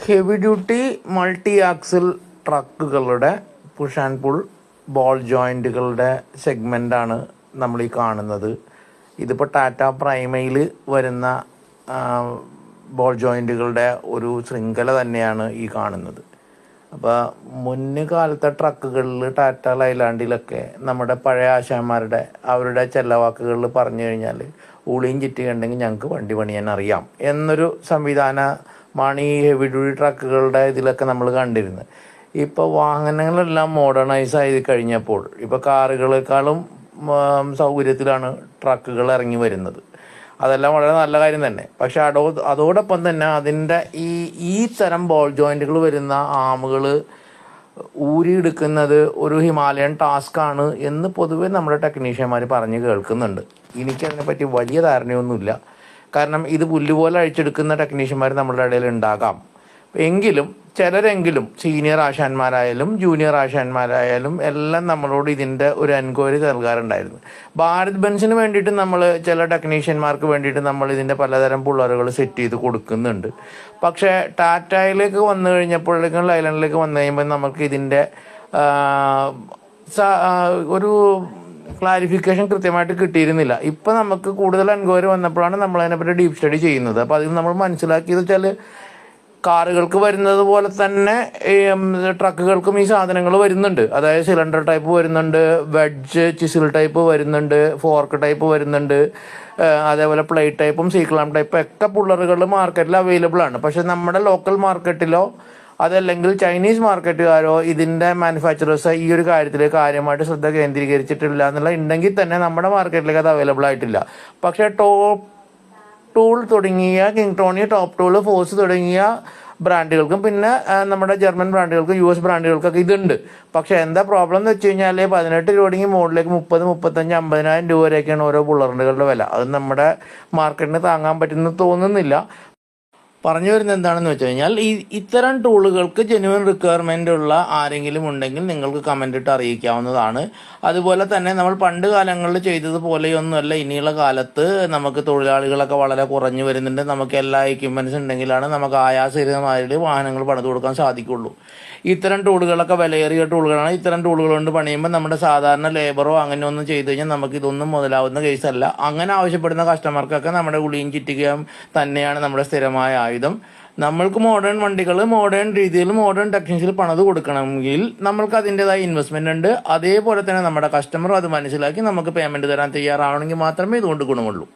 Heavy duty multi axle ട്രക്കുകളുടെ push and pull ball ജോയിൻറ്റുകളുടെ സെഗ്മെൻ്റാണ് നമ്മൾ ഈ കാണുന്നത്. ഇതിപ്പോൾ ടാറ്റ പ്രൈമയിൽ വരുന്ന ബോൾ ജോയിൻറ്റുകളുടെ ഒരു ശൃംഖല തന്നെയാണ് ഈ കാണുന്നത്. അപ്പോൾ മുൻകാലത്തെ ട്രക്കുകളിൽ ടാറ്റ ലൈലാൻഡിലൊക്കെ നമ്മുടെ പഴയ ആശാന്മാരുടെ അവരുടെ ചെല്ലവാക്കുകളിൽ പറഞ്ഞു കഴിഞ്ഞാൽ ഉളിയും ചിറ്റി ഉണ്ടെങ്കിൽ ഞങ്ങൾക്ക് വണ്ടി പണിയാൻ അറിയാം എന്നൊരു സംവിധാനമാണ് ഈ ഹെവി ഡ്യൂട്ടി ട്രക്കുകളുടെ ഇതിലൊക്കെ നമ്മൾ കണ്ടിരുന്നത്. ഇപ്പോൾ വാഹനങ്ങളെല്ലാം മോഡേണൈസ് ആയി കഴിഞ്ഞപ്പോൾ ഇപ്പോൾ കാറുകളെക്കാളും സൗകര്യത്തിലാണ് ട്രക്കുകൾ ഇറങ്ങി വരുന്നത്. അതെല്ലാം വളരെ നല്ല കാര്യം തന്നെ. പക്ഷെ അതോടൊപ്പം തന്നെ അതിൻ്റെ ഈ തരം ബോൾ ജോയിൻറ്റുകൾ വരുന്ന ആമുകൾ ഊരിയെടുക്കുന്നത് ഒരു ഹിമാലയൻ ടാസ്ക്കാണ് എന്ന് പൊതുവെ നമ്മുടെ ടെക്നീഷ്യന്മാർ പറഞ്ഞ് കേൾക്കുന്നുണ്ട്. എനിക്കതിനെപ്പറ്റി വലിയ ധാരണയൊന്നുമില്ല. കാരണം ഇത് പുല്ലുപോലെ അഴിച്ചെടുക്കുന്ന ടെക്നീഷ്യന്മാർ നമ്മുടെ ഇടയിൽ ഉണ്ടാകാം. എങ്കിലും ചിലരെങ്കിലും സീനിയർ ആശാന്മാരായാലും ജൂനിയർ ആശാന്മാരായാലും എല്ലാം നമ്മളോട് ഇതിൻ്റെ ഒരു എൻക്വയറി നൽകാറുണ്ടായിരുന്നു. ഭാരത് ബെൻസിന് വേണ്ടിയിട്ട് നമ്മൾ ചില ടെക്നീഷ്യന്മാർക്ക് വേണ്ടിയിട്ട് നമ്മൾ ഇതിൻ്റെ പലതരം പുള്ളറുകൾ സെറ്റ് ചെയ്ത് കൊടുക്കുന്നുണ്ട്. പക്ഷേ ടാറ്റയിലേക്ക് വന്നു കഴിഞ്ഞപ്പോഴേക്കും ലൈലൻഡിലേക്ക് വന്നു കഴിയുമ്പോൾ നമുക്ക് ഇതിൻ്റെ ഒരു ക്ലാരിഫിക്കേഷൻ കൃത്യമായിട്ട് കിട്ടിയിരുന്നില്ല. ഇപ്പം നമുക്ക് കൂടുതൽ എൻക്വയറി വന്നപ്പോഴാണ് നമ്മൾ അതിനെപ്പറ്റി ഡീപ്പ് സ്റ്റഡി ചെയ്യുന്നത്. അപ്പോൾ അതിൽ നമ്മൾ മനസ്സിലാക്കിയത് വെച്ചാൽ കാറുകൾക്ക് വരുന്നത് പോലെ തന്നെ ട്രക്കുകൾക്കും ഈ സാധനങ്ങൾ വരുന്നുണ്ട്. അതായത് സിലിണ്ടർ ടൈപ്പ് വരുന്നുണ്ട്, വെഡ്ജ് ചിസിൽ ടൈപ്പ് വരുന്നുണ്ട്, ഫോർക്ക് ടൈപ്പ് വരുന്നുണ്ട്, അതേപോലെ പ്ലേറ്റ് ടൈപ്പും സീക്ലാം ടൈപ്പും ഒക്കെ പുള്ളറുകൾ മാർക്കറ്റിൽ അവൈലബിൾ ആണ്. പക്ഷെ നമ്മുടെ ലോക്കൽ മാർക്കറ്റിലോ അതല്ലെങ്കിൽ ചൈനീസ് മാർക്കറ്റുകാരോ ഇതിൻ്റെ മാനുഫാക്ചറേഴ്സ് ഈ ഒരു കാര്യത്തിൽ കാര്യമായിട്ട് ശ്രദ്ധ കേന്ദ്രീകരിച്ചിട്ടില്ല എന്നുള്ള ഉണ്ടെങ്കിൽ തന്നെ നമ്മുടെ മാർക്കറ്റിലേക്ക് അത് അവൈലബിൾ ആയിട്ടില്ല. പക്ഷേ ടോപ്പ് ടൂൾ തുടങ്ങിയ കിങ്ടോണി, ടോപ്പ് ടൂൾ, ഫോഴ്സ് തുടങ്ങിയ ബ്രാൻഡുകൾക്കും പിന്നെ നമ്മുടെ ജർമ്മൻ ബ്രാൻഡുകൾക്കും US ബ്രാൻഡുകൾക്കൊക്കെ ഇതുണ്ട്. പക്ഷേ എന്താ പ്രോബ്ലം എന്ന് വെച്ച് കഴിഞ്ഞാൽ 18 രൂപ തുടങ്ങി മോഡലിലേക്ക് 30, 35, 50,000 രൂപ വരെയൊക്കെയാണ് ഓരോ പുള്ളറുകളുടെ വില. അത് നമ്മുടെ മാർക്കറ്റിന് താങ്ങാൻ പറ്റുമെന്ന് തോന്നുന്നില്ല. പറഞ്ഞു വരുന്നത് എന്താണെന്ന് വെച്ച് കഴിഞ്ഞാൽ ഇത്തരം ടൂളുകൾക്ക് ജെന്യുവൻ റിക്വയർമെൻ്റ് ഉള്ള ആരെങ്കിലും ഉണ്ടെങ്കിൽ നിങ്ങൾക്ക് കമൻ്റ് ഇട്ട് അറിയിക്കാവുന്നതാണ്. അതുപോലെ തന്നെ നമ്മൾ പണ്ട് കാലങ്ങളിൽ ചെയ്തതുപോലെയൊന്നുമല്ല ഇനിയുള്ള കാലത്ത് നമുക്ക് തൊഴിലാളികളൊക്കെ വളരെ കുറഞ്ഞു വരുന്നുണ്ട്. നമുക്ക് എല്ലാ എക്യുപ്മെൻറ്റ്സ് ഉണ്ടെങ്കിലാണ് നമുക്ക് ആയാസരഹിതമായിട്ട് വാഹനങ്ങൾ പണിത് കൊടുക്കാൻ സാധിക്കുള്ളൂ. ഇത്തരം ടൂളുകളൊക്കെ വിലയേറിയ ടൂളുകളാണ്. ഇത്തരം ടൂളുകൾ കൊണ്ട് പണിയുമ്പോൾ നമ്മുടെ സാധാരണ ലേബറോ അങ്ങനെ ഒന്നും ചെയ്തു കഴിഞ്ഞാൽ നമുക്ക് ഇതൊന്നും മുതലാവുന്ന കേസല്ല. അങ്ങനെ ആവശ്യപ്പെടുന്ന കസ്റ്റമർക്കൊക്കെ നമ്മുടെ ഉളിയും ചിറ്റികയും തന്നെയാണ് നമ്മുടെ സ്ഥിരമായ ആയുധം. നമ്മൾക്ക് മോഡേൺ വണ്ടികൾ മോഡേൺ രീതിയിൽ മോഡേൺ ടെക്നീഷ്യൽ പണിത് കൊടുക്കണമെങ്കിൽ നമ്മൾക്ക് അതിൻ്റെതായ ഇൻവെസ്റ്റ്മെൻ്റ് ഉണ്ട്. അതേപോലെ തന്നെ നമ്മുടെ കസ്റ്റമറും അത് മനസ്സിലാക്കി നമുക്ക് പേയ്മെൻറ്റ് തരാൻ തയ്യാറാവണമെങ്കിൽ മാത്രമേ ഇതുകൊണ്ട് ഗുണമുള്ളൂ.